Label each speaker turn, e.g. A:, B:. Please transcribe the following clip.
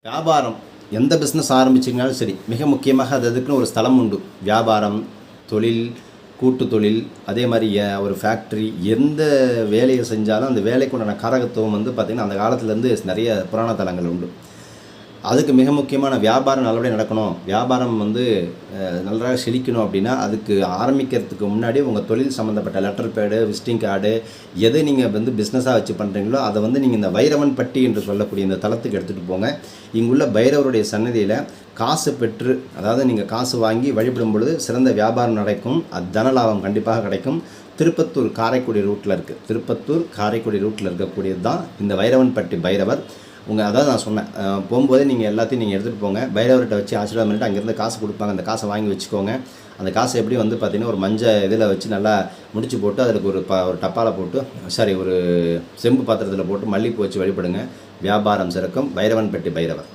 A: வியாபாரம் எந்த பிஸ்னஸ் ஆரம்பிச்சிங்கனாலும் சரி, மிக முக்கியமாக அதுக்குன்னு ஒரு ஸ்தலம் உண்டு. வியாபாரம், தொழில், கூட்டு தொழில், அதே மாதிரி ஒரு ஃபேக்ட்ரி, எந்த வேலையை செஞ்சாலும் அந்த வேலைக்கு உண்டான காரகத்துவம் பார்த்திங்கன்னா அந்த காலத்துலேருந்து நிறைய புராண தலங்கள் உண்டு. அதுக்கு மிக முக்கியமான வியாபாரம் நல்லபடியாக நடக்கணும், வியாபாரம் நன்றாக செழிக்கணும் அப்படின்னா அதுக்கு ஆரம்பிக்கிறதுக்கு முன்னாடி உங்கள் தொழில் சம்மந்தப்பட்ட லெட்டர் பேடு, விசிட்டிங் கார்டு, எதை நீங்கள் பிஸ்னஸாக வச்சு பண்ணுறீங்களோ அதை நீங்கள் இந்த வைரவன் பட்டி என்று சொல்லக்கூடிய இந்த தளத்துக்கு எடுத்துகிட்டு போங்க. இங்குள்ள பைரவருடைய சன்னதியில் காசு பெற்று, அதாவது நீங்கள் காசு வாங்கி வழிபடும் பொழுது சிறந்த வியாபாரம் நடக்கும், அது தனலாபம் கண்டிப்பாக கிடைக்கும். திருப்பத்தூர் காரைக்குடி ரூட்டில் இருக்குது. திருப்பத்தூர் காரைக்குடி ரூட்டில் இருக்கக்கூடியது தான் இந்த வைரவன் பட்டி பைரவர். அதாவது நான் சொன்னேன், போகும்போதே நீங்கள் எல்லாத்தையும் நீங்கள் எடுத்துகிட்டு போங்க. பைரவர்கிட்ட வச்சு ஆசீர்வாதம் பண்ணிட்டு அங்கேருந்து காசு கொடுப்பாங்க. அந்த காசை வாங்கி வச்சுக்கோங்க. அந்த காசை எப்படி பார்த்திங்கன்னா ஒரு மஞ்சள் இதில் வச்சு நல்லா முடிச்சு போட்டு அதுக்கு ஒரு டப்பாவில் போட்டு ஒரு செம்பு பாத்திரத்தில் போட்டு மல்லிகைப்பூ வச்சு வழிபடுங்க. வியாபாரம் சிறக்கும். பைரவன் பட்டி பைரவர்.